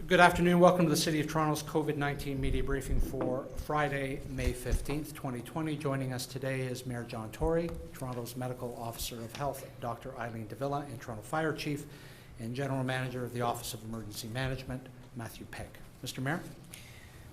Good afternoon. Welcome to the City of Toronto's COVID-19 media briefing for Friday, May 15th, 2020. Joining us today is Mayor John Tory, Toronto's Medical Officer of Health, Dr. Eileen and Toronto Fire Chief, and General Manager of the Office of Emergency Management, Matthew Pegg. Mr. Mayor?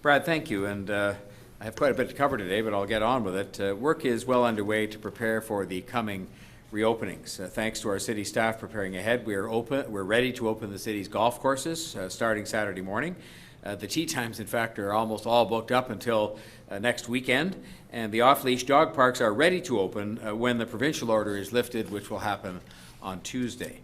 Brad, thank you. And I have quite a bit to cover today, but I'll get on with it. Work is well underway to prepare for the coming reopenings. Thanks to our city staff preparing ahead, we're ready to open the city's golf courses starting Saturday morning. The tee times, in fact, are almost all booked up until next weekend, and the off-leash dog parks are ready to open when the provincial order is lifted, which will happen on Tuesday.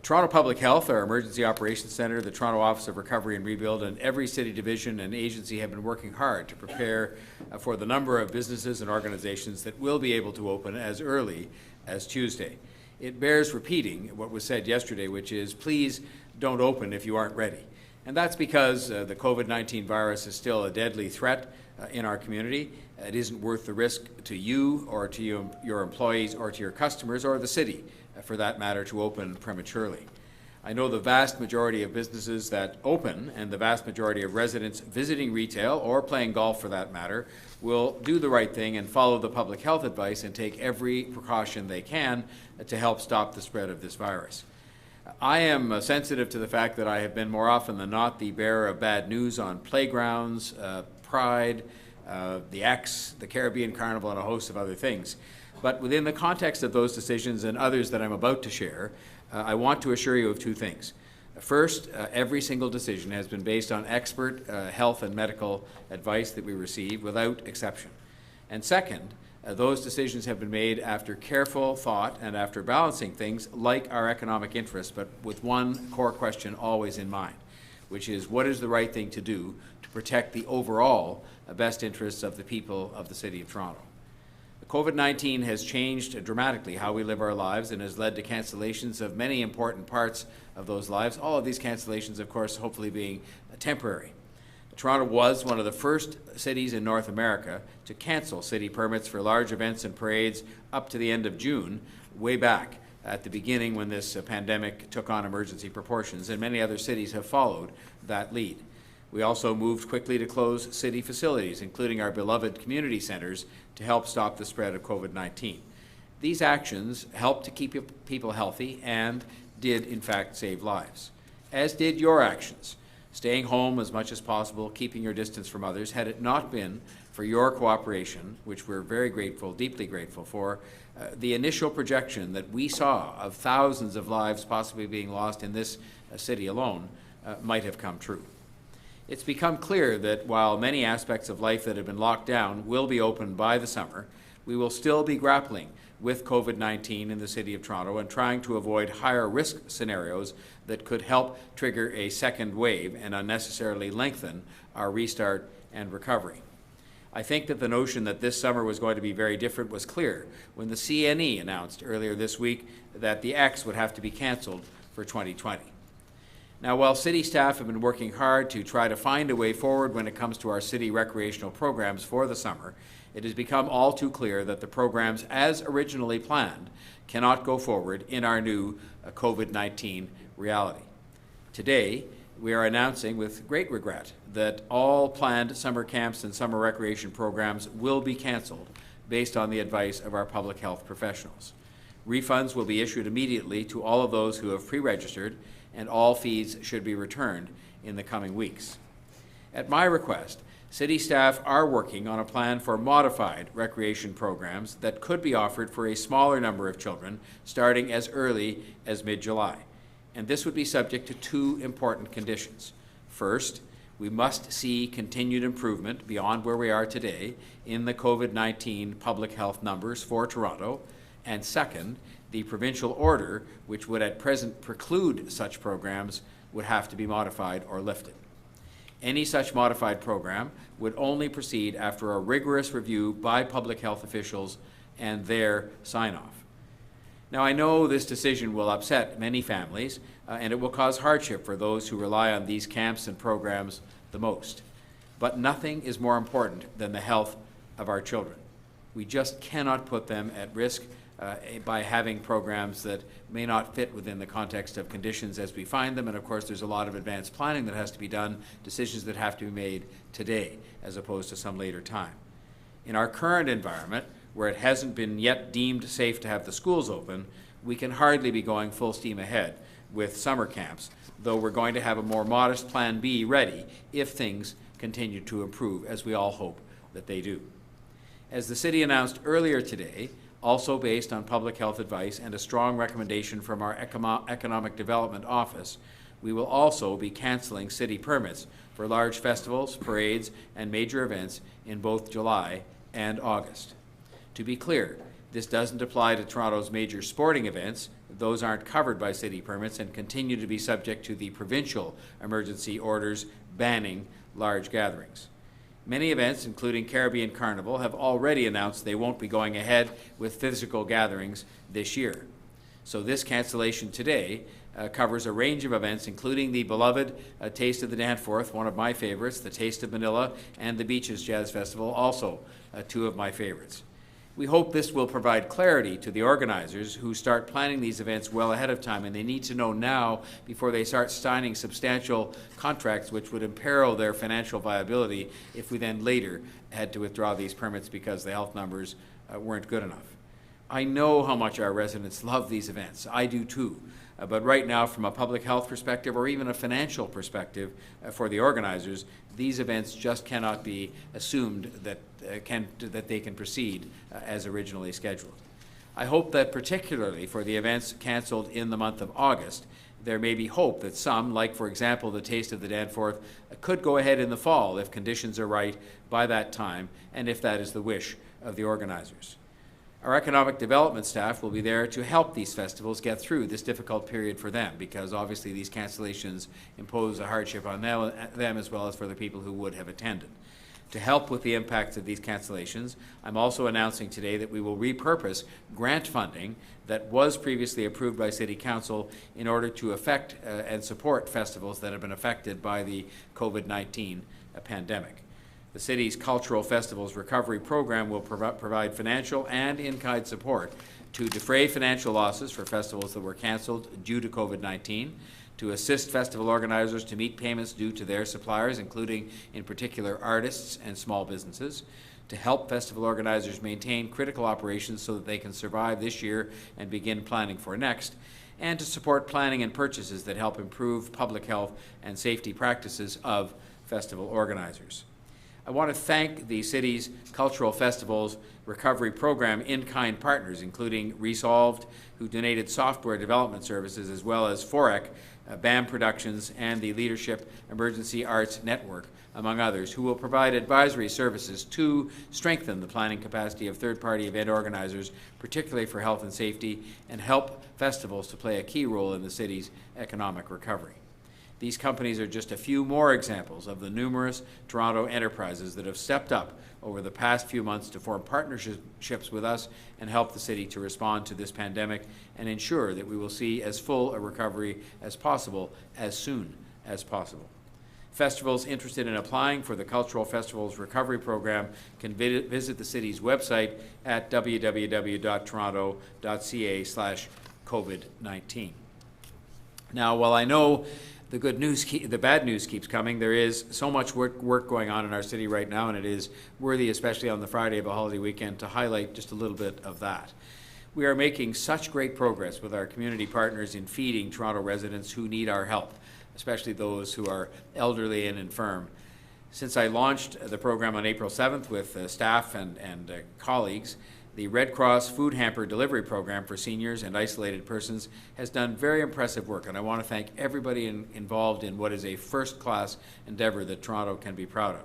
Toronto Public Health, our Emergency Operations Centre, the Toronto Office of Recovery and Rebuild, and every city division and agency have been working hard to prepare for the number of businesses and organizations that will be able to open as early as Tuesday. It bears repeating what was said yesterday, which is please don't open if you aren't ready. And that's because the COVID-19 virus is still a deadly threat in our community. It isn't worth the risk to you or to your employees or to your customers or the city, for that matter, to open prematurely. I know the vast majority of businesses that open and the vast majority of residents visiting retail or playing golf for that matter will do the right thing and follow the public health advice and take every precaution they can to help stop the spread of this virus. I am sensitive to the fact that I have been more often than not the bearer of bad news on playgrounds, Pride, the X, the Caribbean Carnival, and a host of other things. But within the context of those decisions and others that I'm about to share, I want to assure you of two things. First, every single decision has been based on expert health and medical advice that we receive without exception. And second, those decisions have been made after careful thought and after balancing things like our economic interests, but with one core question always in mind, which is what is the right thing to do to protect the overall best interests of the people of the City of Toronto. COVID-19 has changed dramatically how we live our lives and has led to cancellations of many important parts of those lives. All of these cancellations, of course, hopefully being temporary. Toronto was one of the first cities in North America to cancel city permits for large events and parades up to the end of June, way back at the beginning when this pandemic took on emergency proportions, and many other cities have followed that lead. We also moved quickly to close city facilities, including our beloved community centres, to help stop the spread of COVID-19. These actions helped to keep people healthy and did, in fact, save lives, as did your actions. Staying home as much as possible, keeping your distance from others. Had it not been for your cooperation, which we're very grateful, deeply grateful for, the initial projection that we saw of thousands of lives possibly being lost in this city alone might have come true. It's become clear that while many aspects of life that have been locked down will be open by the summer, we will still be grappling with COVID-19 in the City of Toronto and trying to avoid higher risk scenarios that could help trigger a second wave and unnecessarily lengthen our restart and recovery. I think that the notion that this summer was going to be very different was clear when the CNE announced earlier this week that the X would have to be cancelled for 2020. Now, while city staff have been working hard to try to find a way forward when it comes to our city recreational programs for the summer, it has become all too clear that the programs as originally planned cannot go forward in our new COVID-19 reality. Today, we are announcing with great regret that all planned summer camps and summer recreation programs will be cancelled based on the advice of our public health professionals. Refunds will be issued immediately to all of those who have pre-registered, and all fees should be returned in the coming weeks. At my request, city staff are working on a plan for modified recreation programs that could be offered for a smaller number of children starting as early as mid-July. And this would be subject to two important conditions. First, we must see continued improvement beyond where we are today in the COVID-19 public health numbers for Toronto. And second, the provincial order, which would at present preclude such programs, would have to be modified or lifted. Any such modified program would only proceed after a rigorous review by public health officials and their sign-off. Now, I know this decision will upset many families, and it will cause hardship for those who rely on these camps and programs the most. But nothing is more important than the health of our children. We just cannot put them at risk by having programs that may not fit within the context of conditions as we find them. And of course, there's a lot of advanced planning that has to be done, decisions that have to be made today as opposed to some later time. In our current environment, where it hasn't been yet deemed safe to have the schools open, we can hardly be going full steam ahead with summer camps, though we're going to have a more modest Plan B ready if things continue to improve, as we all hope that they do. As the city announced earlier today, also based on public health advice and a strong recommendation from our Economic Development Office, we will also be cancelling city permits for large festivals, parades, and major events in both July and August. To be clear, this doesn't apply to Toronto's major sporting events. Those aren't covered by city permits and continue to be subject to the provincial emergency orders banning large gatherings. Many events, including Caribbean Carnival, have already announced they won't be going ahead with physical gatherings this year. So this cancellation today covers a range of events, including the beloved Taste of the Danforth, one of my favorites, the Taste of Manila, and the Beaches Jazz Festival, also two of my favorites. We hope this will provide clarity to the organizers who start planning these events well ahead of time, and they need to know now before they start signing substantial contracts which would imperil their financial viability if we then later had to withdraw these permits because the health numbers weren't good enough. I know how much our residents love these events. I do too. But right now, from a public health perspective or even a financial perspective for the organizers, these events just cannot be assumed that they can proceed as originally scheduled. I hope that particularly for the events canceled in the month of August, there may be hope that some, like for example the Taste of the Danforth, could go ahead in the fall if conditions are right by that time and if that is the wish of the organizers. Our economic development staff will be there to help these festivals get through this difficult period for them, because obviously these cancellations impose a hardship on them as well as for the people who would have attended. To help with the impacts of these cancellations, I'm also announcing today that we will repurpose grant funding that was previously approved by City Council in order to affect and support festivals that have been affected by the COVID-19 pandemic. The city's Cultural Festivals Recovery Program will provide financial and in-kind support to defray financial losses for festivals that were canceled due to COVID-19, to assist festival organizers to meet payments due to their suppliers, including in particular artists and small businesses, to help festival organizers maintain critical operations so that they can survive this year and begin planning for next, and to support planning and purchases that help improve public health and safety practices of festival organizers. I want to thank the city's Cultural Festivals Recovery Program in-kind partners, including Resolved, who donated software development services, as well as FOREC, BAM Productions, and the Leadership Emergency Arts Network, among others, who will provide advisory services to strengthen the planning capacity of third-party event organizers, particularly for health and safety, and help festivals to play a key role in the city's economic recovery. These companies are just a few more examples of the numerous Toronto enterprises that have stepped up over the past few months to form partnerships with us and help the city to respond to this pandemic and ensure that we will see as full a recovery as possible as soon as possible. Festivals interested in applying for the Cultural Festivals Recovery Program can visit the city's website at www.toronto.ca/COVID-19. Now, while I know the bad news keeps coming, there is so much work going on in our city right now, and it is worthy, especially on the Friday of a holiday weekend, to highlight just a little bit of that. We are making such great progress with our community partners in feeding Toronto residents who need our help, especially those who are elderly and infirm. Since I launched the program on April 7th with staff and colleagues, the Red Cross Food Hamper Delivery Program for seniors and isolated persons has done very impressive work, and I want to thank everybody involved in what is a first-class endeavor that Toronto can be proud of.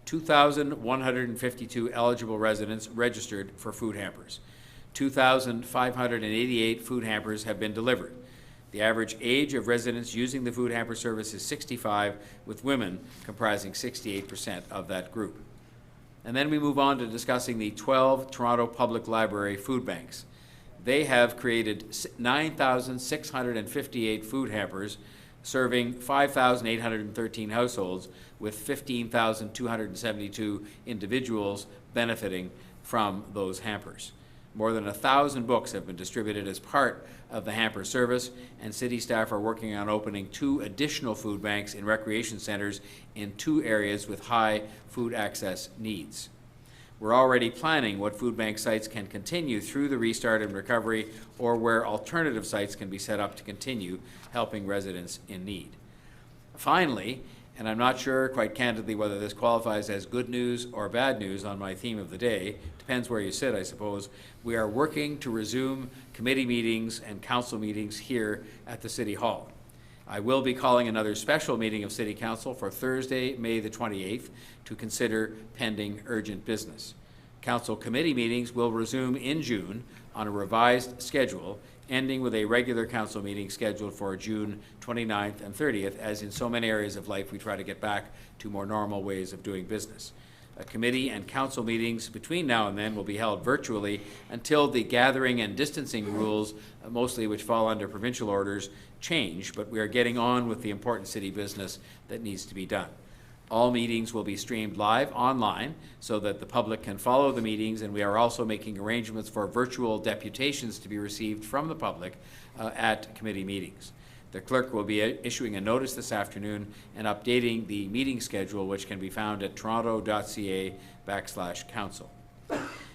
2,152 eligible residents registered for food hampers. 2,588 food hampers have been delivered. The average age of residents using the food hamper service is 65, with women comprising 68% of that group. And then we move on to discussing the 12 Toronto Public Library food banks. They have created 9,658 food hampers, serving 5,813 households, with 15,272 individuals benefiting from those hampers. More than 1,000 books have been distributed as part of the hamper service, and city staff are working on opening 2 additional food banks in recreation centres in 2 areas with high food access needs. We're already planning what food bank sites can continue through the restart and recovery, or where alternative sites can be set up to continue helping residents in need. Finally, and I'm not sure quite candidly whether this qualifies as good news or bad news on my theme of the day, depends where you sit, I suppose, we are working to resume committee meetings and council meetings here at the City Hall. I will be calling another special meeting of City Council for Thursday, May the 28th, to consider pending urgent business. Council committee meetings will resume in June on a revised schedule, ending with a regular council meeting scheduled for June 29th and 30th, as in so many areas of life we try to get back to more normal ways of doing business. Committee and council meetings between now and then will be held virtually until the gathering and distancing rules, mostly which fall under provincial orders, change, but we are getting on with the important city business that needs to be done. All meetings will be streamed live online so that the public can follow the meetings, and we are also making arrangements for virtual deputations to be received from the public at committee meetings. The clerk will be issuing a notice this afternoon and updating the meeting schedule, which can be found at toronto.ca/council.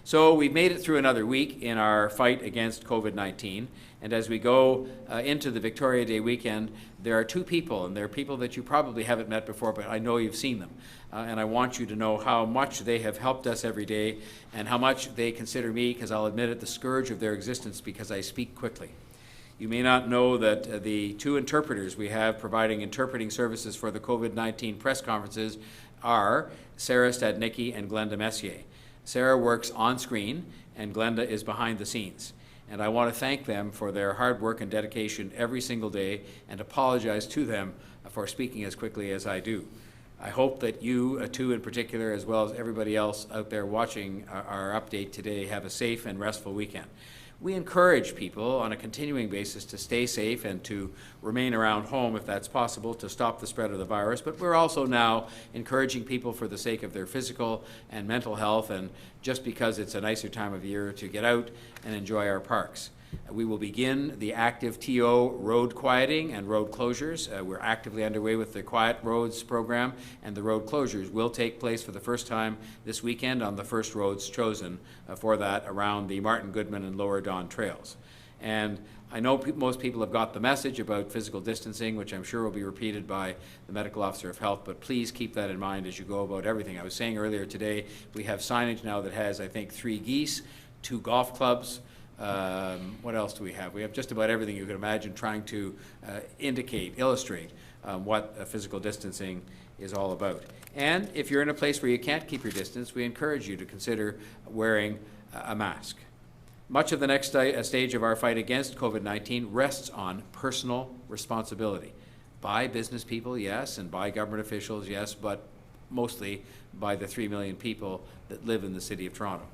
So we've made it through another week in our fight against COVID-19, and as we go into the Victoria Day weekend, there are 2 people, and they're people that you probably haven't met before, but I know you've seen them. And I want you to know how much they have helped us every day and how much they consider me, because I'll admit it, the scourge of their existence because I speak quickly. You may not know that the 2 interpreters we have providing interpreting services for the COVID-19 press conferences are Sarah Stadnicki and Glenda Messier. Sarah works on screen and Glenda is behind the scenes. And I want to thank them for their hard work and dedication every single day and apologize to them for speaking as quickly as I do. I hope that you, 2 in particular, as well as everybody else out there watching our update today, have a safe and restful weekend. We encourage people on a continuing basis to stay safe and to remain around home if that's possible to stop the spread of the virus, but we're also now encouraging people for the sake of their physical and mental health and just because it's a nicer time of year to get out and enjoy our parks. We will begin the active TO road quieting and road closures. We're actively underway with the Quiet Roads program, and the road closures will take place for the first time this weekend on the first roads chosen for that around the Martin Goodman and Lower Don trails. And I know most people have got the message about physical distancing, which I'm sure will be repeated by the Medical Officer of Health, but please keep that in mind as you go about everything. I was saying earlier today, we have signage now that has, I think, 3 geese, 2 golf clubs. What else do we have? We have just about everything you can imagine trying to illustrate what physical distancing is all about. And if you're in a place where you can't keep your distance, we encourage you to consider wearing a mask. Much of the next stage of our fight against COVID-19 rests on personal responsibility by business people, yes, and by government officials, yes, but mostly by the 3 million people that live in the City of Toronto.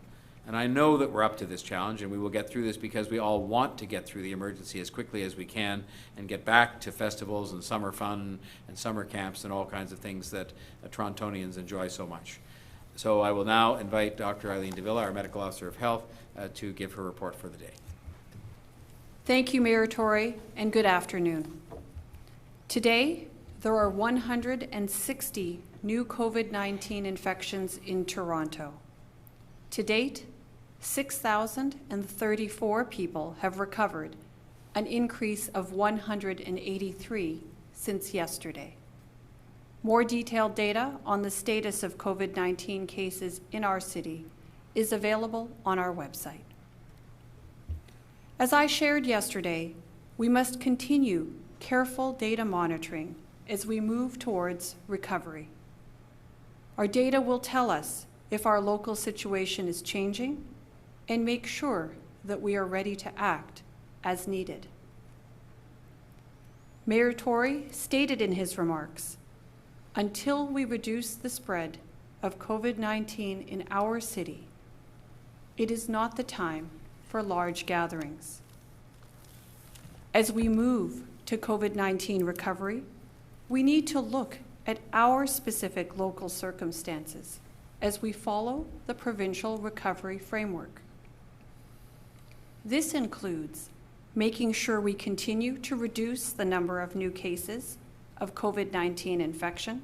And I know that we're up to this challenge, and we will get through this because we all want to get through the emergency as quickly as we can and get back to festivals and summer fun and summer camps and all kinds of things that Torontonians enjoy so much. So I will now invite Dr. Eileen Davila, our Medical Officer of Health, to give her report for the day. Thank you, Mayor Tory, and good afternoon. Today, there are 160 new COVID-19 infections in Toronto. To date, 6,034 people have recovered, an increase of 183 since yesterday. More detailed data on the status of COVID-19 cases in our city is available on our website. As I shared yesterday, we must continue careful data monitoring as we move towards recovery. Our data will tell us if our local situation is changing and make sure that we are ready to act as needed. Mayor Tory stated in his remarks, until we reduce the spread of COVID-19 in our city, it is not the time for large gatherings. As we move to COVID-19 recovery, we need to look at our specific local circumstances as we follow the provincial recovery framework. This includes making sure we continue to reduce the number of new cases of COVID-19 infection,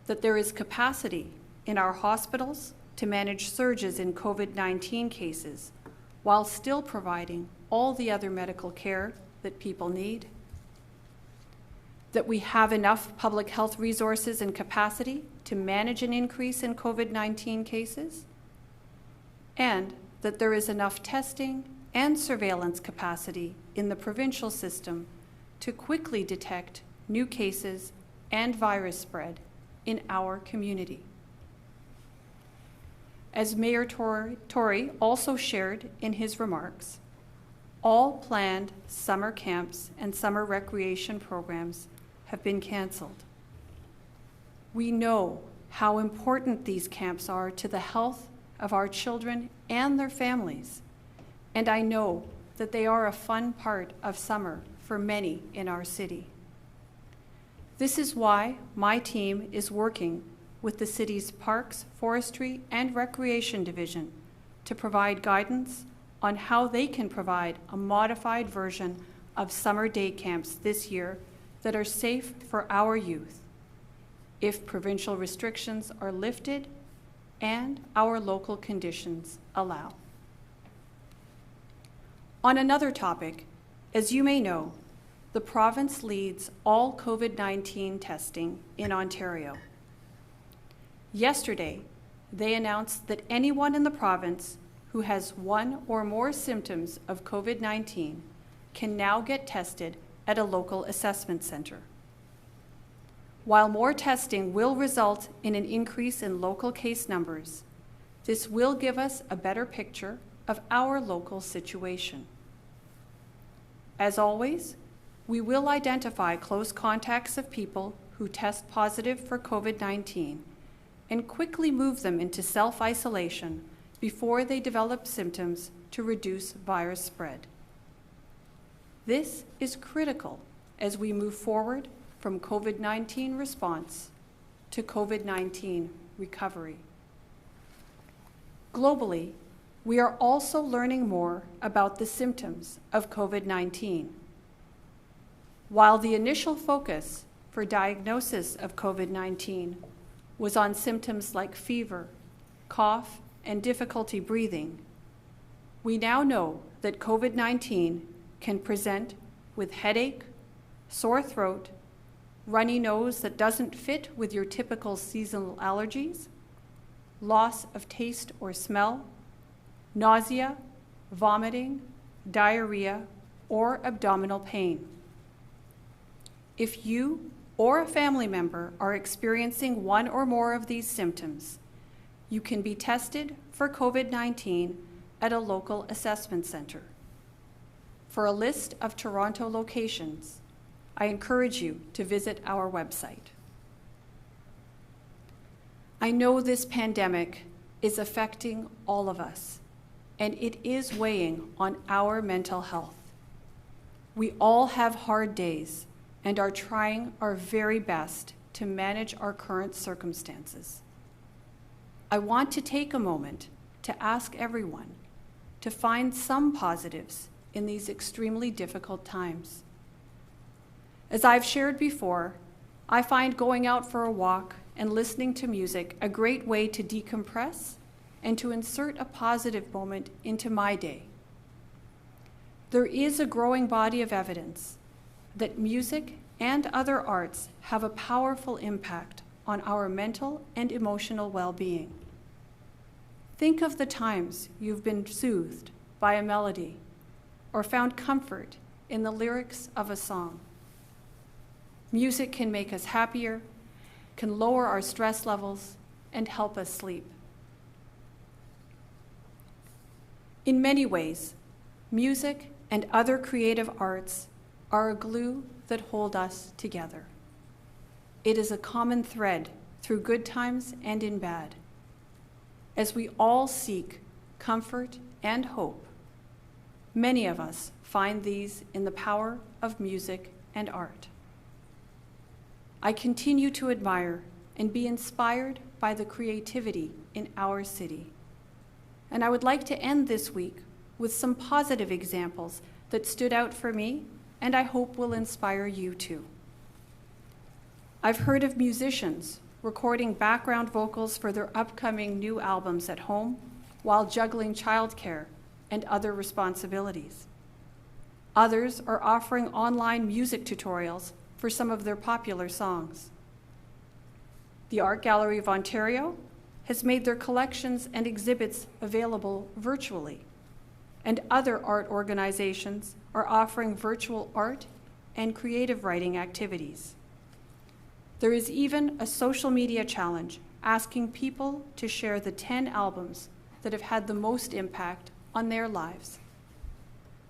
that there is capacity in our hospitals to manage surges in COVID-19 cases while still providing all the other medical care that people need, that we have enough public health resources and capacity to manage an increase in COVID-19 cases, and that there is enough testing and surveillance capacity in the provincial system to quickly detect new cases and virus spread in our community. As Mayor Tory also shared in his remarks, all planned summer camps and summer recreation programs have been canceled. We know how important these camps are to the health of our children and their families, and I know that they are a fun part of summer for many in our city. This is why my team is working with the city's Parks, Forestry, and Recreation Division to provide guidance on how they can provide a modified version of summer day camps this year that are safe for our youth, if provincial restrictions are lifted and our local conditions allow. On another topic, as you may know, the province leads all COVID-19 testing in Ontario. Yesterday, they announced that anyone in the province who has one or more symptoms of COVID-19 can now get tested at a local assessment center. While more testing will result in an increase in local case numbers, this will give us a better picture of our local situation. As always, we will identify close contacts of people who test positive for COVID-19 and quickly move them into self-isolation before they develop symptoms to reduce virus spread. This is critical as we move forward from COVID-19 response to COVID-19 recovery. Globally, we are also learning more about the symptoms of COVID-19. While the initial focus for diagnosis of COVID-19 was on symptoms like fever, cough, and difficulty breathing, we now know that COVID-19 can present with headache, sore throat, runny nose that doesn't fit with your typical seasonal allergies, loss of taste or smell, nausea, vomiting, diarrhea, or abdominal pain. If you or a family member are experiencing one or more of these symptoms, you can be tested for COVID-19 at a local assessment center. For a list of Toronto locations, I encourage you to visit our website. I know this pandemic is affecting all of us, and it is weighing on our mental health. We all have hard days and are trying our very best to manage our current circumstances. I want to take a moment to ask everyone to find some positives in these extremely difficult times. As I've shared before, I find going out for a walk and listening to music a great way to decompress and to insert a positive moment into my day. There is a growing body of evidence that music and other arts have a powerful impact on our mental and emotional well-being. Think of the times you've been soothed by a melody or found comfort in the lyrics of a song. Music can make us happier, can lower our stress levels, and help us sleep. In many ways, music and other creative arts are a glue that hold us together. It is a common thread through good times and in bad. As we all seek comfort and hope, many of us find these in the power of music and art. I continue to admire and be inspired by the creativity in our city. And I would like to end this week with some positive examples that stood out for me and I hope will inspire you too. I've heard of musicians recording background vocals for their upcoming new albums at home while juggling childcare and other responsibilities. Others are offering online music tutorials for some of their popular songs. The Art Gallery of Ontario has made their collections and exhibits available virtually, and other art organizations are offering virtual art and creative writing activities. There is even a social media challenge asking people to share the 10 albums that have had the most impact on their lives.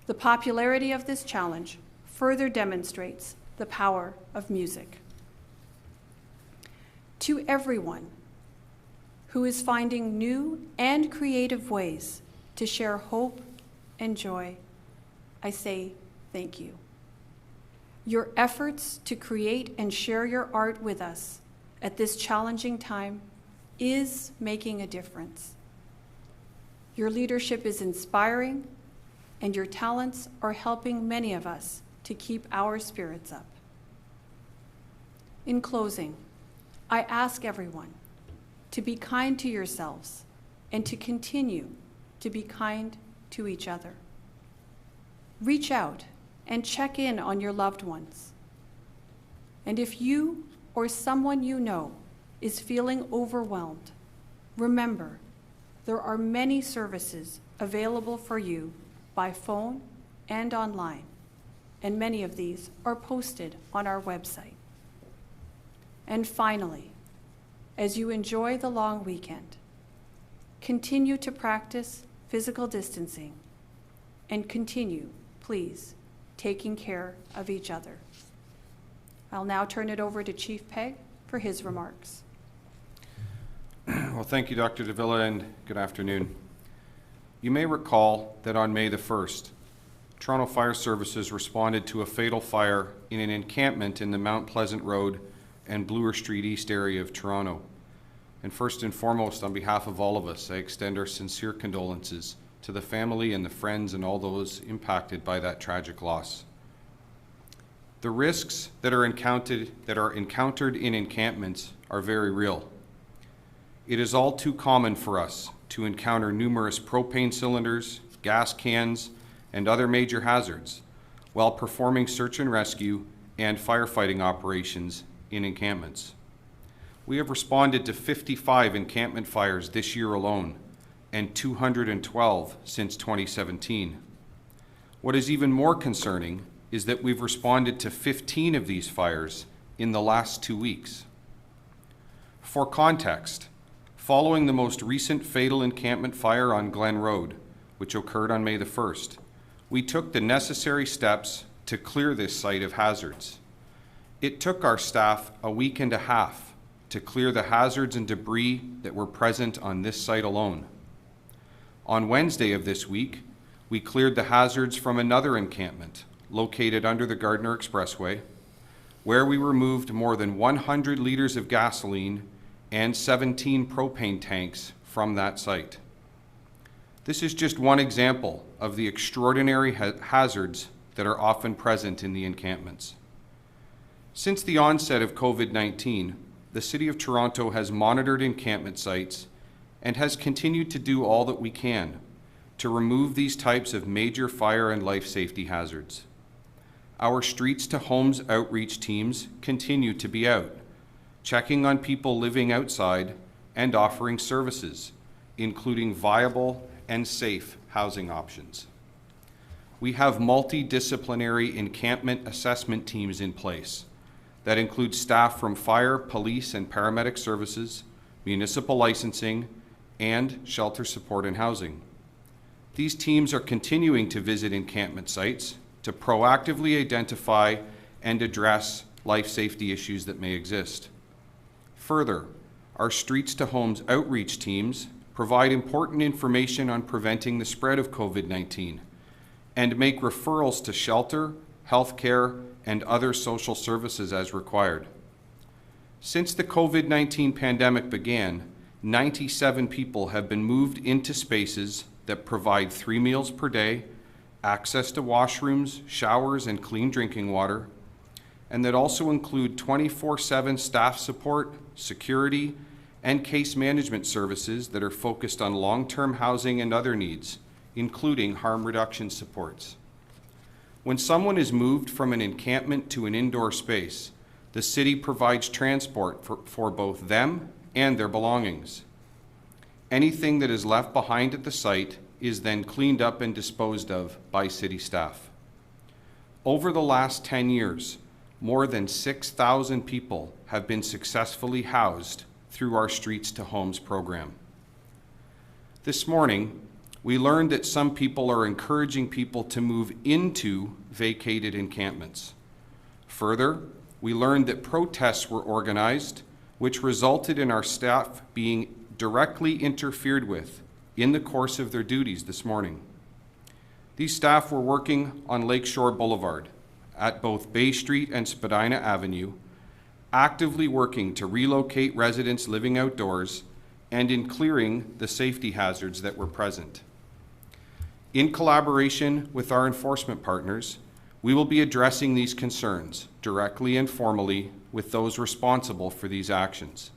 The popularity of this challenge further demonstrates the power of music. To everyone who is finding new and creative ways to share hope and joy, I say thank you. Your efforts to create and share your art with us at this challenging time is making a difference. Your leadership is inspiring, and your talents are helping many of us to keep our spirits up. In closing, I ask everyone to be kind to yourselves and to continue to be kind to each other. Reach out and check in on your loved ones. And if you or someone you know is feeling overwhelmed, remember there are many services available for you by phone and online, and many of these are posted on our website. And finally, as you enjoy the long weekend, continue to practice physical distancing and continue, please, taking care of each other. I'll now turn it over to Chief Pegg for his remarks. Well, thank you, Dr. Davila, and good afternoon. You may recall that on May the 1st, Toronto Fire Services responded to a fatal fire in an encampment in the Mount Pleasant Road and Bloor Street East area of Toronto. And first and foremost, on behalf of all of us, I extend our sincere condolences to the family and the friends and all those impacted by that tragic loss. The risks that are encountered in encampments are very real. It is all too common for us to encounter numerous propane cylinders, gas cans, and other major hazards while performing search and rescue and firefighting operations in encampments. We have responded to 55 encampment fires this year alone and 212 since 2017. What is even more concerning is that we've responded to 15 of these fires in the last 2 weeks. For context, following the most recent fatal encampment fire on Glen Road, which occurred on May the 1st, we took the necessary steps to clear this site of hazards. It took our staff a week and a half to clear the hazards and debris that were present on this site alone. On Wednesday of this week, we cleared the hazards from another encampment located under the Gardiner Expressway, where we removed more than 100 liters of gasoline and 17 propane tanks from that site. This is just one example of the extraordinary hazards that are often present in the encampments. Since the onset of COVID-19, the City of Toronto has monitored encampment sites and has continued to do all that we can to remove these types of major fire and life safety hazards. Our Streets to Homes outreach teams continue to be out, checking on people living outside and offering services, including viable and safe housing options. We have multidisciplinary encampment assessment teams in place that include staff from fire, police, and paramedic services, municipal licensing, and shelter support and housing. These teams are continuing to visit encampment sites to proactively identify and address life safety issues that may exist. Further, our Streets to Homes outreach teams provide important information on preventing the spread of COVID-19 and make referrals to shelter, healthcare, and other social services as required. Since the COVID-19 pandemic began, 97 people have been moved into spaces that provide 3 meals per day, access to washrooms, showers, and clean drinking water, and that also include 24/7 staff support, security, and case management services that are focused on long-term housing and other needs, including harm reduction supports. When someone is moved from an encampment to an indoor space, the city provides transport for both them and their belongings. Anything that is left behind at the site is then cleaned up and disposed of by city staff. Over the last 10 years, more than 6,000 people have been successfully housed through our Streets to Homes program. This morning, we learned that some people are encouraging people to move into vacated encampments. Further, we learned that protests were organized, which resulted in our staff being directly interfered with in the course of their duties this morning. These staff were working on Lakeshore Boulevard at both Bay Street and Spadina Avenue, actively working to relocate residents living outdoors and in clearing the safety hazards that were present. In collaboration with our enforcement partners, we will be addressing these concerns directly and formally with those responsible for these actions.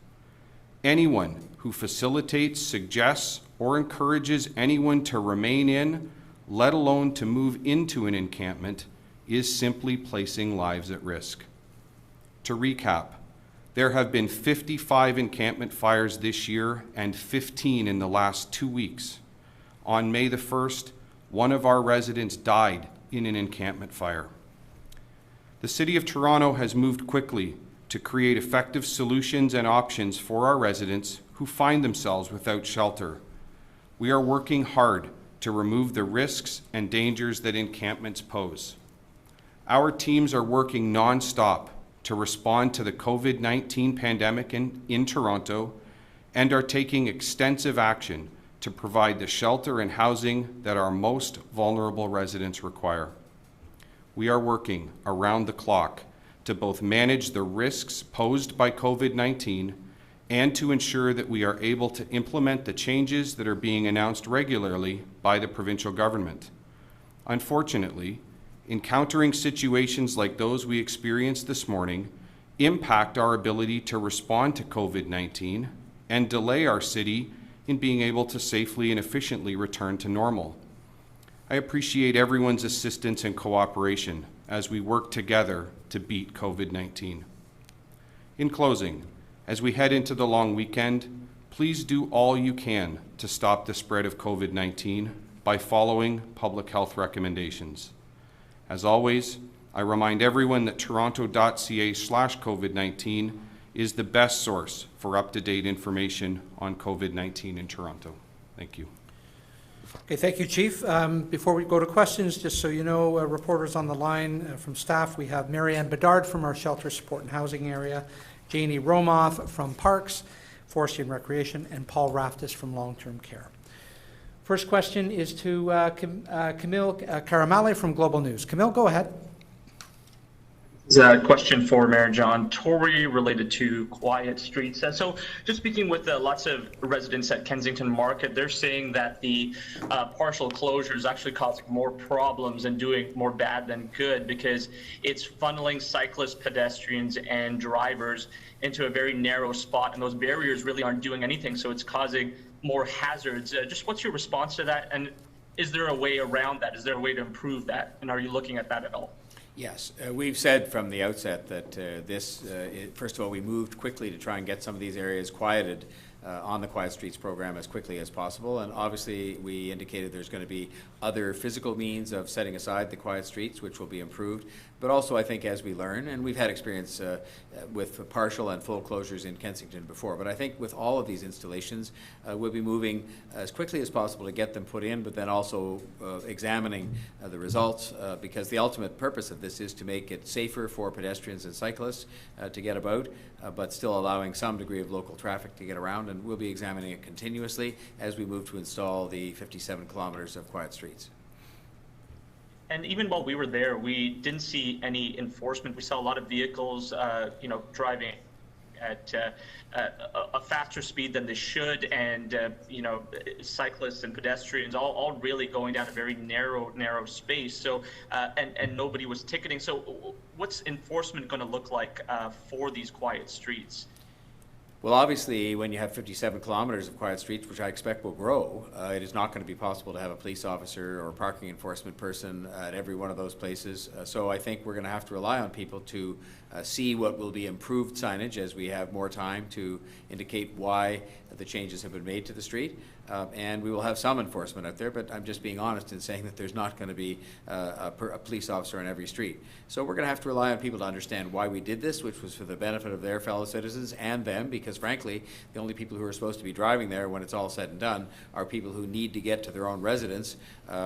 Anyone who facilitates, suggests, or encourages anyone to remain in, let alone to move into an encampment, is simply placing lives at risk. To recap, there have been 55 encampment fires this year and 15 in the last 2 weeks. On May the 1st, one of our residents died in an encampment fire. The City of Toronto has moved quickly to create effective solutions and options for our residents who find themselves without shelter. We are working hard to remove the risks and dangers that encampments pose. Our teams are working non-stop to respond to the COVID-19 pandemic in Toronto and are taking extensive action to provide the shelter and housing that our most vulnerable residents require. We are working around the clock to both manage the risks posed by COVID-19 and to ensure that we are able to implement the changes that are being announced regularly by the provincial government. Unfortunately, encountering situations like those we experienced this morning impact our ability to respond to COVID-19 and delay our city in being able to safely and efficiently return to normal. I appreciate everyone's assistance and cooperation as we work together to beat COVID-19. In closing, as we head into the long weekend, please do all you can to stop the spread of COVID-19 by following public health recommendations. As always, I remind everyone that toronto.ca/COVID-19 is the best source for up-to-date information on COVID-19 in Toronto. Thank you. Okay, thank you, Chief. Before we go to questions, just so you know, reporters on the line from staff, we have Marianne Bedard from our Shelter Support and Housing area, Janie Romoff from Parks, Forestry and Recreation, and Paul Raftis from Long-Term Care. First question is to Camille Caramale from Global News. Camille, go ahead. This is a question for Mayor John Tory related to quiet streets. So just speaking with lots of residents at Kensington Market, they're saying that the partial closure is actually causing more problems and doing more bad than good because it's funneling cyclists, pedestrians, and drivers into a very narrow spot, and those barriers really aren't doing anything, so it's causing more hazards. Just what's your response to that, and is there a way around that? Is there a way to improve that, and are you looking at that at all? Yes, we've said from the outset that first of all, we moved quickly to try and get some of these areas quieted on the Quiet Streets program as quickly as possible. And obviously, we indicated there's going to be other physical means of setting aside the quiet streets, which will be improved. But also, I think as we learn, and we've had experience with partial and full closures in Kensington before, but I think with all of these installations, we'll be moving as quickly as possible to get them put in, but then also examining the results, because the ultimate purpose of this is to make it safer for pedestrians and cyclists to get about, but still allowing some degree of local traffic to get around, and we'll be examining it continuously as we move to install the 57 kilometers of quiet streets. And even while we were there, we didn't see any enforcement. We saw a lot of vehicles, driving at a faster speed than they should, and cyclists and pedestrians all really going down a very narrow space. So and nobody was ticketing. So what's enforcement going to look like for these quiet streets? Well, obviously, when you have 57 kilometers of quiet streets, which I expect will grow, it is not going to be possible to have a police officer or a parking enforcement person at every one of those places. So I think we're going to have to rely on people to see what will be improved signage as we have more time to indicate why the changes have been made to the street. And we will have some enforcement out there, but I'm just being honest in saying that there's not going to be a police officer on every street. So we're going to have to rely on people to understand why we did this, which was for the benefit of their fellow citizens and them, because frankly, the only people who are supposed to be driving there when it's all said and done are people who need to get to their own residence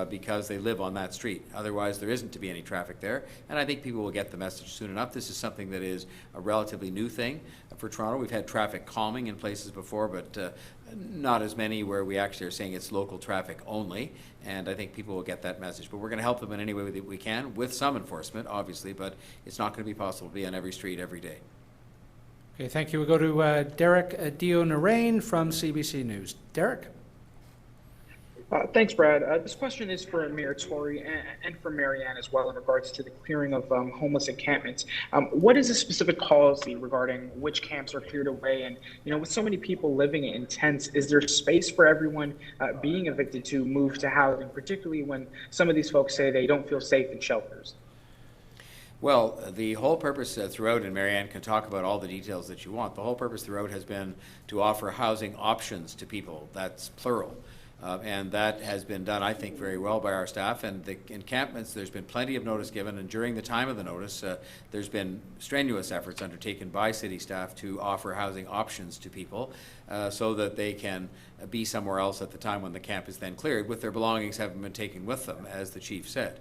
because they live on that street. Otherwise, there isn't to be any traffic there, and I think people will get the message soon enough. This is something that is a relatively new thing for Toronto. We've had traffic calming in places before, but not as many where we actually are saying it's local traffic only, and I think people will get that message. But we're going to help them in any way that we can, with some enforcement, obviously, but it's not going to be possible to be on every street every day. Okay, thank you. We'll go to Derek Dio-Narain from CBC News. Derek? Thanks, Brad. This question is for Mayor Tory and for Marianne as well in regards to the clearing of homeless encampments. What is the specific policy regarding which camps are cleared away? And, with so many people living in tents, is there space for everyone being evicted to move to housing, particularly when some of these folks say they don't feel safe in shelters? Well, the whole purpose throughout, and Marianne can talk about all the details that you want, the whole purpose throughout has been to offer housing options to people. That's plural. And that has been done, I think, very well by our staff. And the encampments, there's been plenty of notice given, and during the time of the notice, there's been strenuous efforts undertaken by city staff to offer housing options to people so that they can be somewhere else at the time when the camp is then cleared, with their belongings having been taken with them, as the chief said.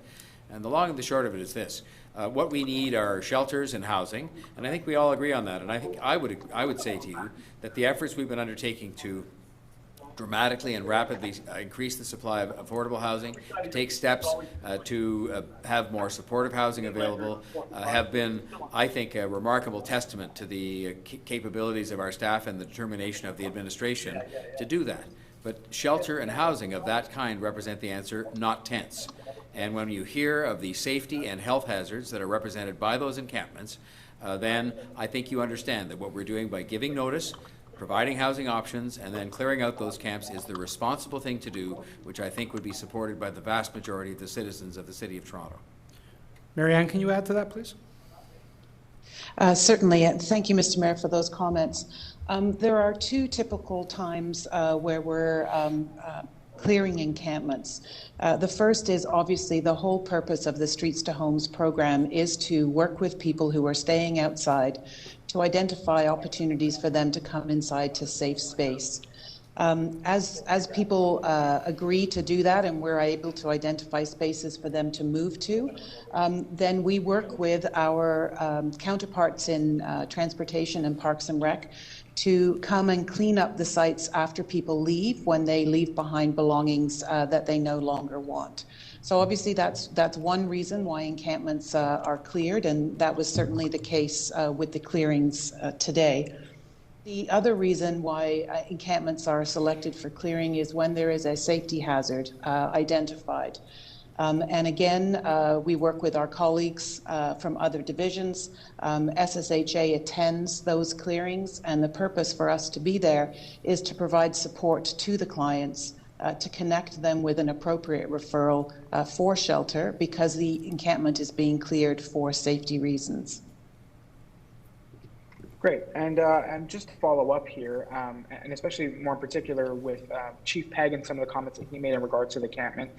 And the long and the short of it is this. What we need are shelters and housing, and I think we all agree on that. And I think I would say to you that the efforts we've been undertaking to dramatically and rapidly increase the supply of affordable housing, to take steps to have more supportive housing available, have been, I think, a remarkable testament to the capabilities of our staff and the determination of the administration to do that. But shelter and housing of that kind represent the answer, not tents. And when you hear of the safety and health hazards that are represented by those encampments, then I think you understand that what we're doing by giving notice, providing housing options, and then clearing out those camps is the responsible thing to do, which I think would be supported by the vast majority of the citizens of the City of Toronto. Marianne, can you add to that, please? Certainly. Thank you, Mr. Mayor, for those comments. There are two typical times where we're clearing encampments. The first is obviously the whole purpose of the Streets to Homes program is to work with people who are staying outside to identify opportunities for them to come inside to safe space. As people agree to do that and we're able to identify spaces for them to move to, then we work with our counterparts in transportation and Parks and Rec to come and clean up the sites after people leave, when they leave behind belongings that they no longer want. So obviously that's one reason why encampments are cleared, and that was certainly the case with the clearings today. The other reason why encampments are selected for clearing is when there is a safety hazard identified. And again, we work with our colleagues from other divisions. SSHA attends those clearings, and the purpose for us to be there is to provide support to the clients, to connect them with an appropriate referral for shelter, because the encampment is being cleared for safety reasons. Great. And just to follow up here, and especially more in particular with Chief Pegg and some of the comments that he made in regards to the encampment,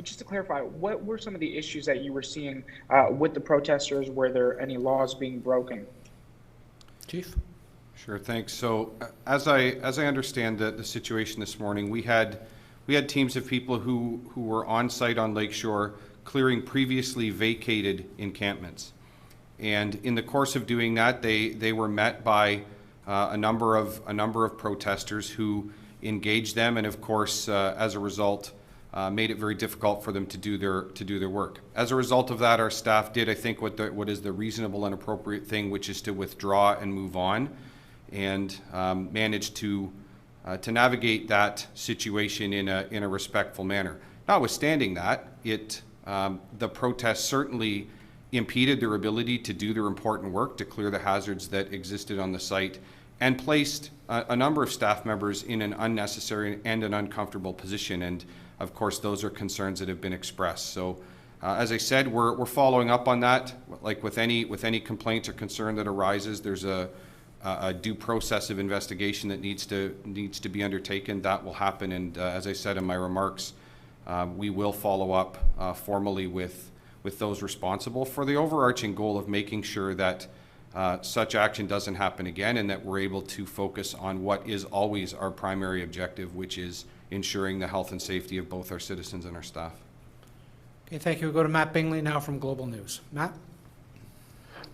just to clarify, what were some of the issues that you were seeing with the protesters? Were there any laws being broken? Chief? Sure, thanks. So as I understand the situation this morning, we had teams of people who were on site on Lakeshore clearing previously vacated encampments. And in the course of doing that, they were met by a number of protesters who engaged them, and of course, as a result, made it very difficult for them to do their work. As a result of that, our staff did, I think, what is the reasonable and appropriate thing, which is to withdraw and move on, and managed to navigate that situation in a respectful manner. Notwithstanding that, the protests certainly impeded their ability to do their important work, to clear the hazards that existed on the site, and placed a number of staff members in an unnecessary and an uncomfortable position. And of course, those are concerns that have been expressed. So, as I said, we're following up on that. Like with any complaint or concern that arises, there's a due process of investigation that needs to be undertaken. That will happen. And as I said in my remarks, we will follow up formally with those responsible for the overarching goal of making sure that such action doesn't happen again, and that we're able to focus on what is always our primary objective, which is ensuring the health and safety of both our citizens and our staff. Okay, thank you. We'll go to Matt Bingley now from Global News. Matt?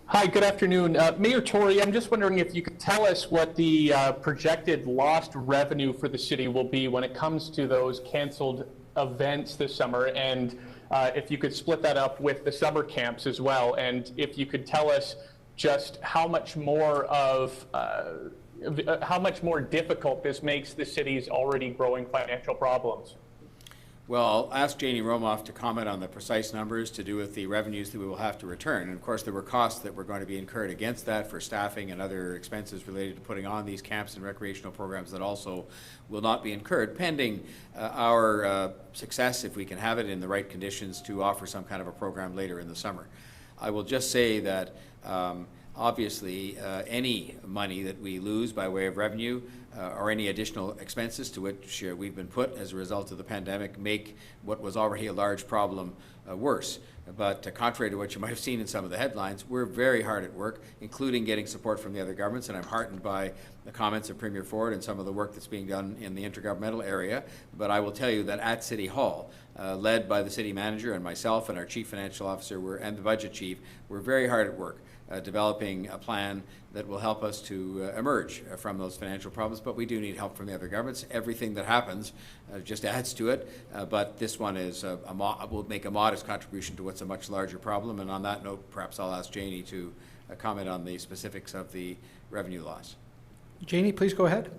Hi, good afternoon. Mayor Tory, I'm just wondering if you could tell us what the projected lost revenue for the city will be when it comes to those canceled events this summer, and if you could split that up with the summer camps as well, and if you could tell us just how much more difficult this makes the city's already growing financial problems. Well, I'll ask Janie Romoff to comment on the precise numbers to do with the revenues that we will have to return. And of course, there were costs that were going to be incurred against that for staffing and other expenses related to putting on these camps and recreational programs that also will not be incurred, pending our success, if we can have it in the right conditions, to offer some kind of a program later in the summer. I will just say that obviously any money that we lose by way of revenue or any additional expenses to which we've been put as a result of the pandemic make what was already a large problem worse. But contrary to what you might have seen in some of the headlines, we're very hard at work, including getting support from the other governments, and I'm heartened by the comments of Premier Ford and some of the work that's being done in the intergovernmental area. But I will tell you that at City Hall, led by the city manager and myself and our chief financial officer and the budget chief, we're very hard at work developing a plan that will help us to emerge from those financial problems. But we do need help from the other governments. Everything that happens just adds to it. But this one is will make a modest contribution to what's a much larger problem. And on that note, perhaps I'll ask Janie to comment on the specifics of the revenue loss. Janie, please go ahead.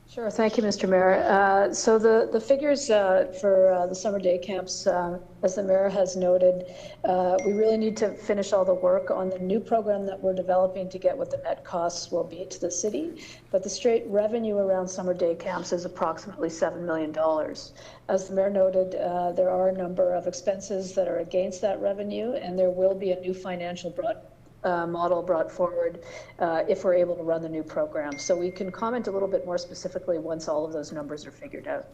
Sure. Thank you, Mr. Mayor. So the figures for the summer day camps, as the Mayor has noted, we really need to finish all the work on the new program that we're developing to get what the net costs will be to the city. But the straight revenue around summer day camps is approximately $7 million. As the Mayor noted, there are a number of expenses that are against that revenue, and there will be a new financial model brought forward if we're able to run the new program. So we can comment a little bit more specifically once all of those numbers are figured out.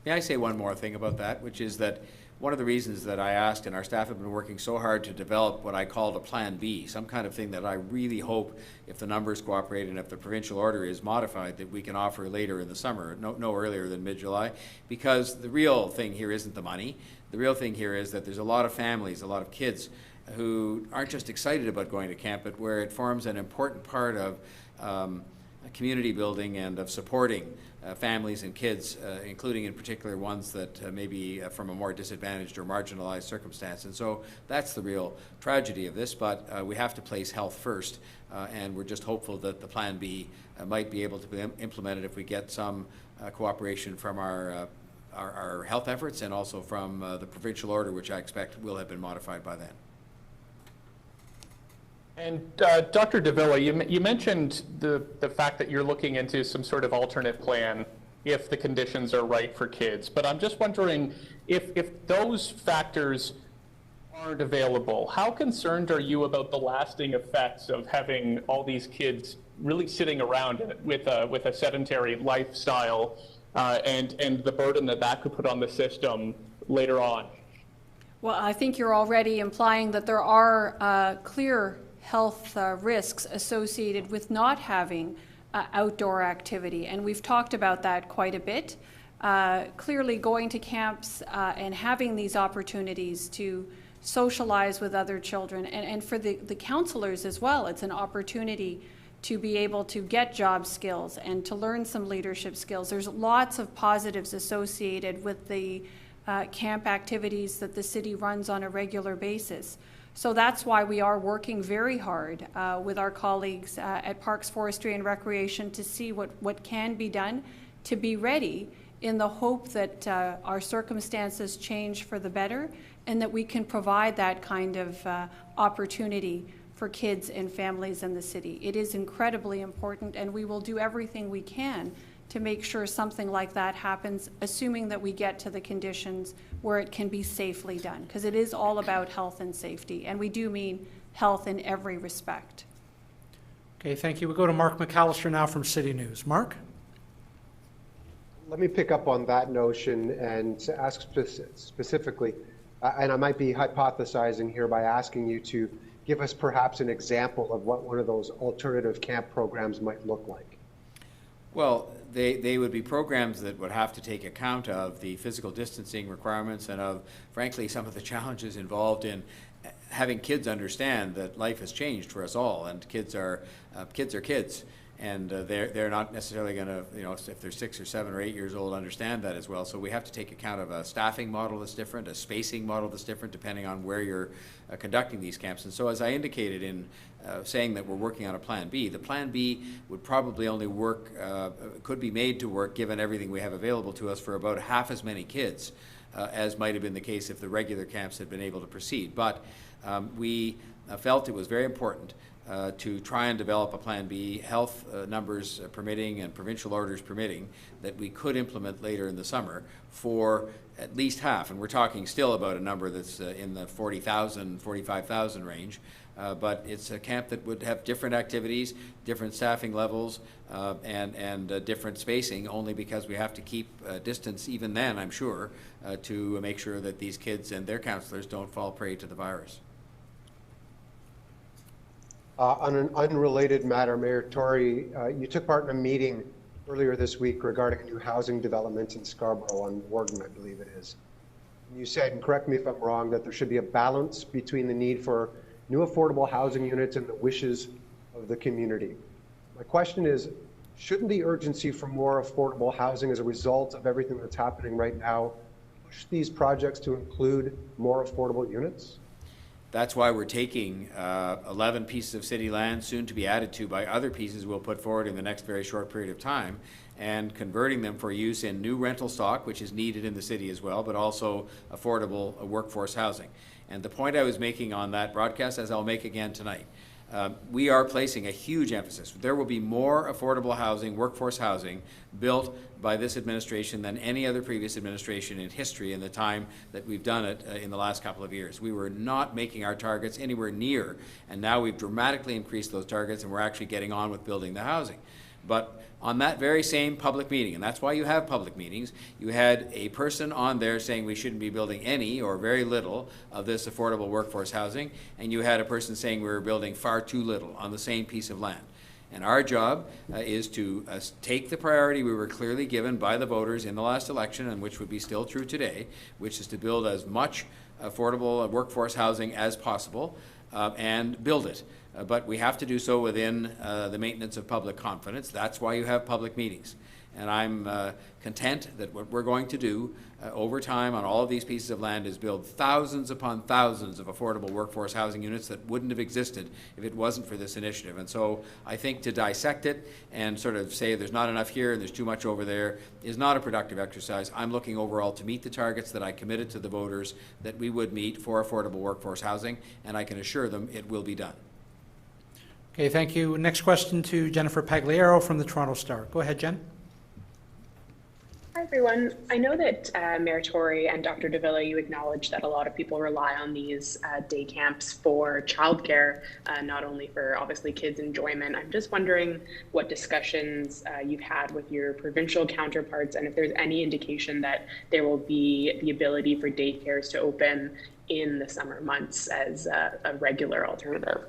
May I say one more thing about that, which is that one of the reasons that I asked, and our staff have been working so hard to develop what I called a plan B, some kind of thing that I really hope, if the numbers cooperate and if the provincial order is modified, that we can offer later in the summer, no earlier than mid-July, because the real thing here isn't the money. The real thing here is that there's a lot of families, a lot of kids who aren't just excited about going to camp, but where it forms an important part of community building and of supporting families and kids, including in particular ones that may be from a more disadvantaged or marginalized circumstance. And so that's the real tragedy of this, but we have to place health first, and we're just hopeful that the Plan B might be able to be implemented if we get some cooperation from our health efforts and also from the provincial order, which I expect will have been modified by then. And Dr. Davila, you mentioned the fact that you're looking into some sort of alternate plan if the conditions are right for kids. But I'm just wondering if those factors aren't available, how concerned are you about the lasting effects of having all these kids really sitting around with a sedentary lifestyle and the burden that could put on the system later on? Well, I think you're already implying that there are clear health risks associated with not having outdoor activity, and we've talked about that quite a bit. Clearly going to camps and having these opportunities to socialize with other children, and for the counselors as well, it's an opportunity to be able to get job skills and to learn some leadership skills. There's lots of positives associated with the camp activities that the city runs on a regular basis. So that's why we are working very hard with our colleagues at Parks, Forestry and Recreation to see what can be done to be ready, in the hope that our circumstances change for the better and that we can provide that kind of opportunity for kids and families in the city. It is incredibly important, and we will do everything we can to make sure something like that happens, assuming that we get to the conditions where it can be safely done, because it is all about health and safety, and we do mean health in every respect. Okay, thank you. We go to Mark McAllister now from City News. Mark? Let me pick up on that notion and to ask specifically, and I might be hypothesizing here by asking you to give us perhaps an example of what one of those alternative camp programs might look like. Well, they would be programs that would have to take account of the physical distancing requirements and of, frankly, some of the challenges involved in having kids understand that life has changed for us all, and kids are kids. And they're not necessarily going to, if they're 6 or 7 or 8 years old, understand that as well. So we have to take account of a staffing model that's different, a spacing model that's different, depending on where you're conducting these camps. And so, as I indicated in saying that we're working on a Plan B, the Plan B would probably only work, could be made to work, given everything we have available to us, for about half as many kids as might have been the case if the regular camps had been able to proceed. But we felt it was very important to try and develop a Plan B, health numbers permitting and provincial orders permitting, that we could implement later in the summer for at least half. And we're talking still about a number that's in the 40,000, 45,000 range. But it's a camp that would have different activities, different staffing levels, and different spacing, only because we have to keep distance even then, I'm sure, to make sure that these kids and their counselors don't fall prey to the virus. On an unrelated matter, Mayor Tory, you took part in a meeting earlier this week regarding a new housing development in Scarborough on Warden, I believe it is. You said, and correct me if I'm wrong, that there should be a balance between the need for new affordable housing units and the wishes of the community. My question is, shouldn't the urgency for more affordable housing as a result of everything that's happening right now push these projects to include more affordable units? That's why we're taking 11 pieces of city land, soon to be added to by other pieces we'll put forward in the next very short period of time, and converting them for use in new rental stock, which is needed in the city as well, but also affordable workforce housing. And the point I was making on that broadcast, as I'll make again tonight, we are placing a huge emphasis. There will be more affordable housing, workforce housing, built by this administration than any other previous administration in history in the time that we've done it in the last couple of years. We were not making our targets anywhere near, and now we've dramatically increased those targets, and we're actually getting on with building the housing. But on that very same public meeting, and that's why you have public meetings, you had a person on there saying we shouldn't be building any or very little of this affordable workforce housing, and you had a person saying we were building far too little on the same piece of land. And our job is to take the priority we were clearly given by the voters in the last election, and which would be still true today, which is to build as much affordable workforce housing as possible, and build it. But we have to do so within the maintenance of public confidence. That's why you have public meetings. And I'm content that what we're going to do over time on all of these pieces of land is build thousands upon thousands of affordable workforce housing units that wouldn't have existed if it wasn't for this initiative. And so I think to dissect it and sort of say there's not enough here and there's too much over there is not a productive exercise. I'm looking overall to meet the targets that I committed to the voters that we would meet for affordable workforce housing, and I can assure them it will be done. Okay, thank you. Next question to Jennifer Pagliaro from the Toronto Star. Go ahead, Jen. Hi, everyone. I know that Mayor Tory and Dr. Davila, you acknowledged that a lot of people rely on these day camps for childcare, not only for obviously kids' enjoyment. I'm just wondering what discussions you've had with your provincial counterparts, and if there's any indication that there will be the ability for daycares to open in the summer months as a regular alternative.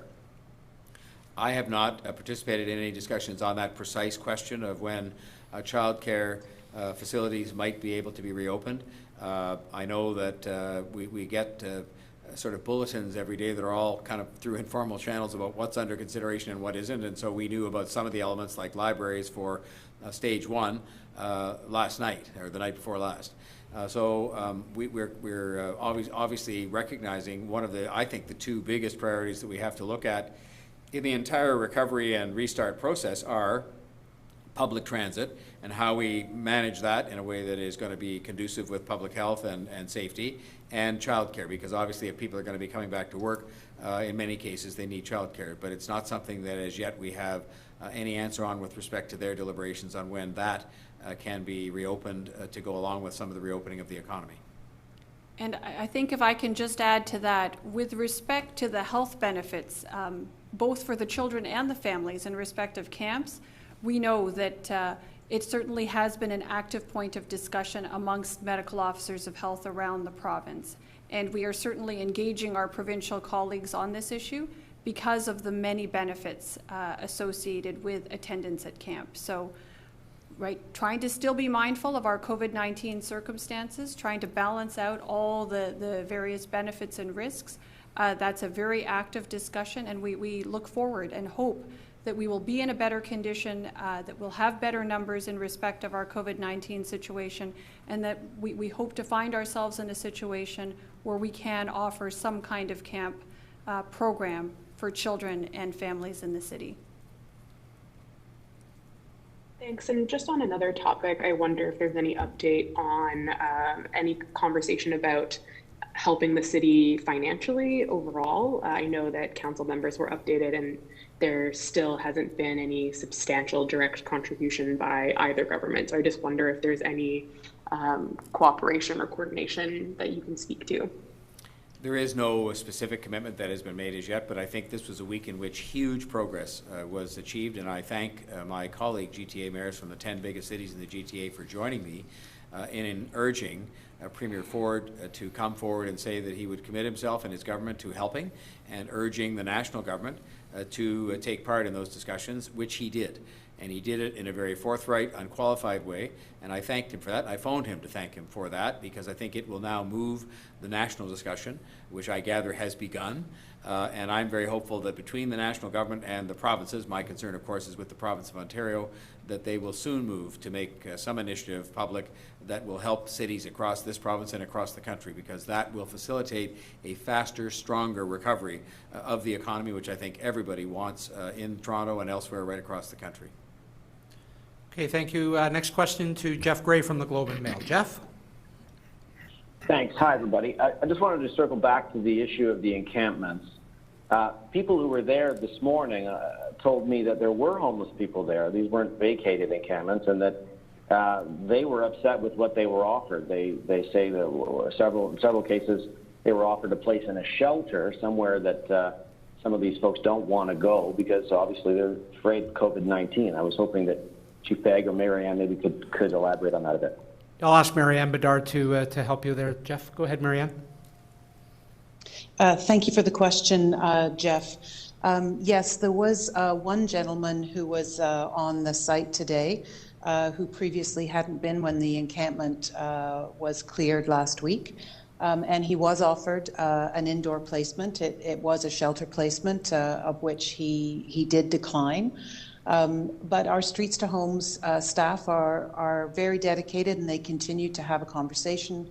I have not participated in any discussions on that precise question of when child care facilities might be able to be reopened. I know that we get sort of bulletins every day that are all kind of through informal channels about what's under consideration and what isn't. And so we knew about some of the elements like libraries for stage 1 last night or the night before last. We're obviously recognizing one of the, I think, the two biggest priorities that we have to look at in the entire recovery and restart process are public transit and how we manage that in a way that is going to be conducive with public health and safety, and childcare, because obviously if people are going to be coming back to work, in many cases they need childcare, but it's not something that as yet we have any answer on with respect to their deliberations on when that can be reopened to go along with some of the reopening of the economy. And I think if I can just add to that, with respect to the health benefits, both for the children and the families in respect of camps, we know that it certainly has been an active point of discussion amongst medical officers of health around the province. And we are certainly engaging our provincial colleagues on this issue because of the many benefits associated with attendance at camp. So, right, trying to still be mindful of our COVID-19 circumstances, trying to balance out all the various benefits and risks. That's a very active discussion, and we look forward and hope that we will be in a better condition, that we'll have better numbers in respect of our COVID-19 situation, and that we hope to find ourselves in a situation where we can offer some kind of camp program for children and families in the city. Thanks. And just on another topic, I wonder if there's any update on any conversation about helping the city financially overall. I know that council members were updated and there still hasn't been any substantial direct contribution by either government. So I just wonder if there's any cooperation or coordination that you can speak to. There is no specific commitment that has been made as yet, but I think this was a week in which huge progress was achieved, and I thank my colleague GTA mayors from the 10 biggest cities in the GTA for joining me in urging Premier Ford to come forward and say that he would commit himself and his government to helping, and urging the national government to take part in those discussions, which he did. And he did it in a very forthright, unqualified way, and I thanked him for that. I phoned him to thank him for that, because I think it will now move the national discussion, which I gather has begun. And I'm very hopeful that between the national government and the provinces, my concern, of course, is with the province of Ontario, that they will soon move to make some initiative public that will help cities across this province and across the country, because that will facilitate a faster, stronger recovery of the economy, which I think everybody wants in Toronto and elsewhere right across the country. Okay, thank you. Next question to Jeff Gray from the Globe and Mail. Jeff? Thanks. Hi, everybody. I just wanted to circle back to the issue of the encampments. People who were there this morning told me that there were homeless people there. These weren't vacated encampments, and that they were upset with what they were offered. They say that in several cases they were offered a place in a shelter somewhere that some of these folks don't want to go because obviously they're afraid of COVID-19. I was hoping that Chief Pegg or Marianne maybe could elaborate on that a bit. I'll ask Marianne Bedard to help you there. Jeff, go ahead, Marianne. Thank you for the question, Jeff. Yes, there was one gentleman who was on the site today who previously hadn't been when the encampment was cleared last week. And he was offered an indoor placement. It was a shelter placement of which he did decline. But our Streets to Homes staff are very dedicated, and they continue to have a conversation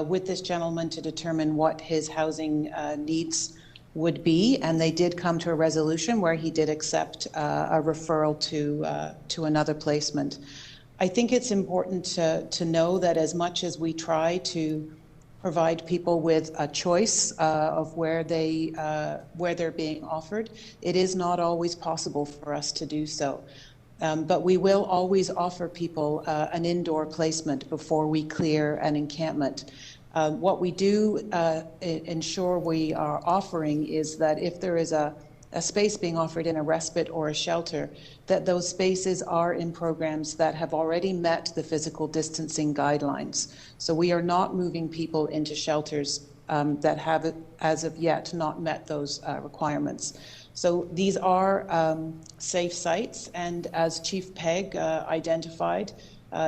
with this gentleman to determine what his housing needs would be, and they did come to a resolution where he did accept a referral to another placement. I think it's important to know that as much as we try to provide people with a choice of where they're being offered, it is not always possible for us to do so. But we will always offer people an indoor placement before we clear an encampment. What we do ensure we are offering is that if there is a space being offered in a respite or a shelter, that those spaces are in programs that have already met the physical distancing guidelines. So we are not moving people into shelters that have, as of yet, not met those requirements. So these are safe sites, and as Chief Pegg identified,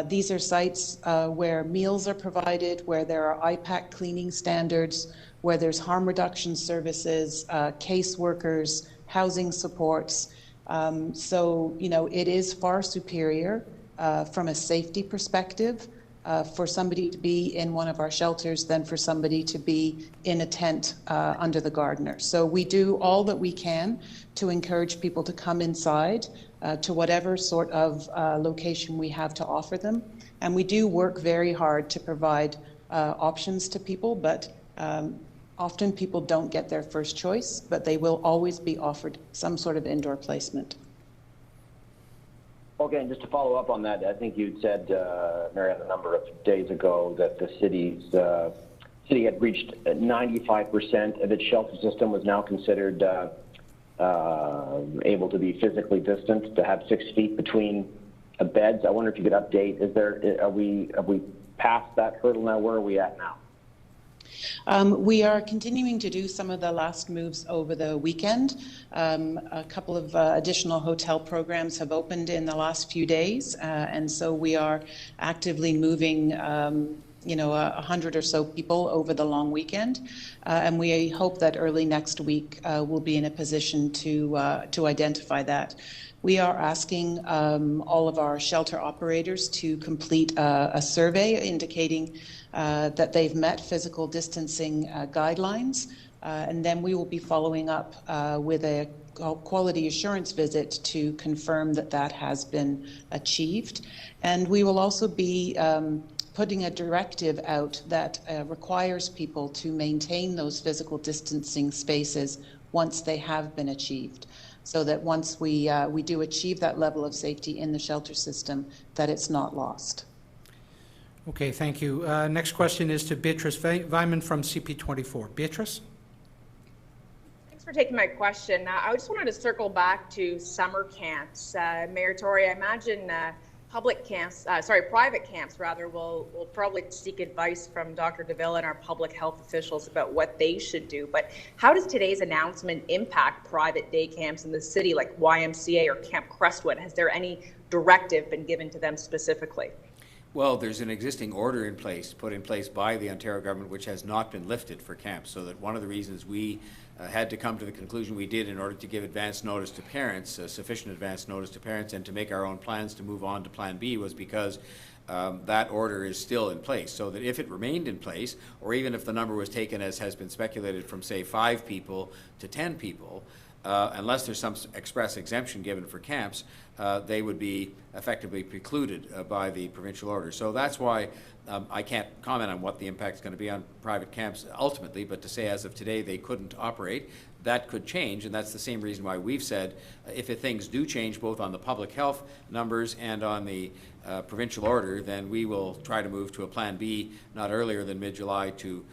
these are sites where meals are provided, where there are IPAC cleaning standards, where there's harm reduction services, caseworkers, housing supports. So, you know, it is far superior from a safety perspective for somebody to be in one of our shelters than for somebody to be in a tent under the gardener. So we do all that we can to encourage people to come inside to whatever sort of location we have to offer them. And we do work very hard to provide options to people, but often people don't get their first choice, but they will always be offered some sort of indoor placement. Okay, and just to follow up on that, I think you'd said, Marianne, a number of days ago that the city had reached 95% of its shelter system was now considered able to be physically distant, to have 6 feet between beds. I wonder if you could update. Have we passed that hurdle now? Where are we at now? We are continuing to do some of the last moves over the weekend. A couple of additional hotel programs have opened in the last few days, and so we are actively moving 100 or so people over the long weekend, and we hope that early next week we'll be in a position to identify that. We are asking all of our shelter operators to complete a survey indicating that they've met physical distancing guidelines, and then we will be following up with a quality assurance visit to confirm that that has been achieved. And we will also be putting a directive out that requires people to maintain those physical distancing spaces once they have been achieved, so that once we do achieve that level of safety in the shelter system, that it's not lost. Okay, thank you. Next question is to Beatrice Vyman from CP24. Beatrice? Thanks for taking my question. I just wanted to circle back to summer camps. Mayor Tory, I imagine private camps will probably seek advice from Dr. Davila and our public health officials about what they should do. But how does today's announcement impact private day camps in the city like YMCA or Camp Crestwood? Has there any directive been given to them specifically? Well, there's an existing order in place, put in place by the Ontario government, which has not been lifted for camps. So that one of the reasons we had to come to the conclusion we did in order to give advance notice to parents, sufficient advance notice to parents, and to make our own plans to move on to Plan B was because that order is still in place. So that if it remained in place, or even if the number was taken as has been speculated from, say, 5 people to 10 people, unless there's some express exemption given for camps, they would be effectively precluded by the provincial order. So that's why I can't comment on what the impact is going to be on private camps ultimately, but to say as of today they couldn't operate, that could change, and that's the same reason why we've said if things do change both on the public health numbers and on the provincial order, then we will try to move to a Plan B not earlier than mid-July to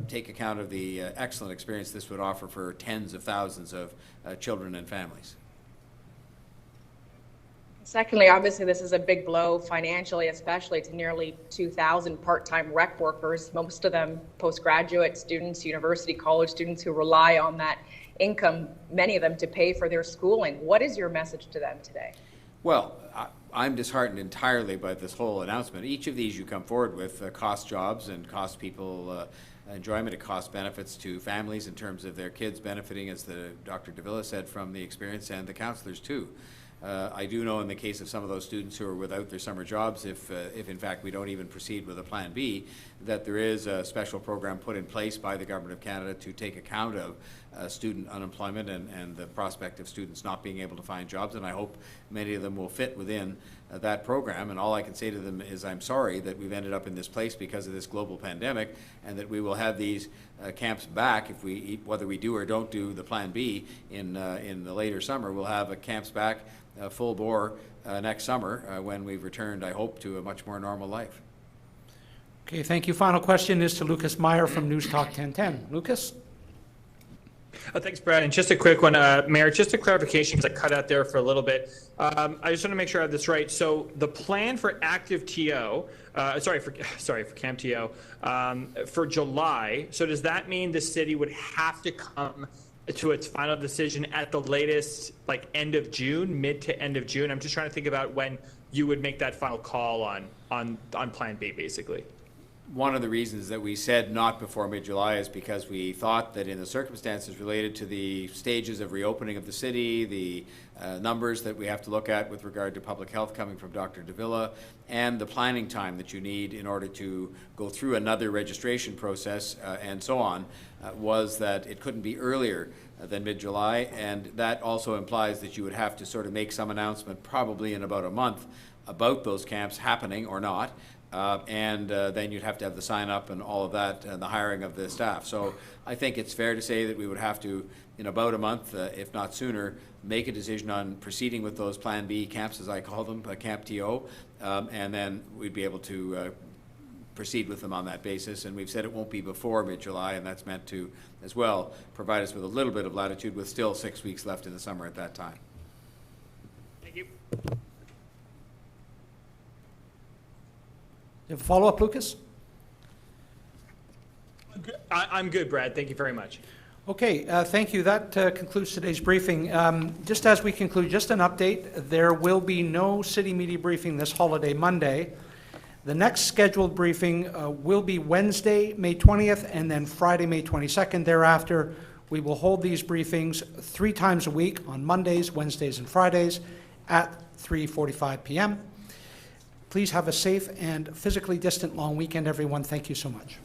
take account of the excellent experience this would offer for tens of thousands of children and families. Secondly, obviously this is a big blow financially, especially to nearly 2,000 part-time rec workers, most of them postgraduate students, university college students who rely on that income, many of them to pay for their schooling. What is your message to them today? Well, I'm disheartened entirely by this whole announcement. Each of these you come forward with cost jobs and cost people enjoyment. It costs benefits to families in terms of their kids benefiting, as Dr. Davila said, from the experience, and the counselors too. I do know in the case of some of those students who are without their summer jobs, if in fact we don't even proceed with a Plan B, that there is a special program put in place by the Government of Canada to take account of student unemployment and the prospect of students not being able to find jobs, and I hope many of them will fit within that program. And all I can say to them is I'm sorry that we've ended up in this place because of this global pandemic, and that we will have these camps back if whether we do or don't do the Plan B in the later summer. We'll have camps back full bore next summer when we've returned, I hope, to a much more normal life. Okay, thank you. Final question is to Lucas Meyer from News Talk 1010. Lucas? Thanks, Brad. And just a quick one, Mayor, just a clarification because I cut out there for a little bit. I just want to make sure I have this right. So the plan for active TO, for Camp TO, for July, so does that mean the city would have to come to its final decision at the latest, like end of June, mid to end of June? I'm just trying to think about when you would make that final call on Plan B, basically. one of the reasons that we said not before mid-July is because we thought that in the circumstances related to the stages of reopening of the city, the numbers that we have to look at with regard to public health coming from Dr. Davila, and the planning time that you need in order to go through another registration process and so on, was that it couldn't be earlier than mid-July, and that also implies that you would have to sort of make some announcement probably in about a month about those camps happening or not. Then you'd have to have the sign up and all of that and the hiring of the staff. So I think it's fair to say that we would have to, in about a month, if not sooner, make a decision on proceeding with those Plan B camps, as I call them, Camp TO, and then we'd be able to proceed with them on that basis. And we've said it won't be before mid-July, and that's meant to, as well, provide us with a little bit of latitude with still 6 weeks left in the summer at that time. Thank you. You have a follow-up, Lucas? I'm good, Brad. Thank you very much. Okay, thank you. That concludes today's briefing. Just as we conclude, just an update. There will be no city media briefing this holiday Monday. The next scheduled briefing will be Wednesday, May 20th, and then Friday, May 22nd. Thereafter, we will hold these briefings 3 times a week on Mondays, Wednesdays, and Fridays at 3:45 p.m. Please have a safe and physically distant long weekend, everyone. Thank you so much.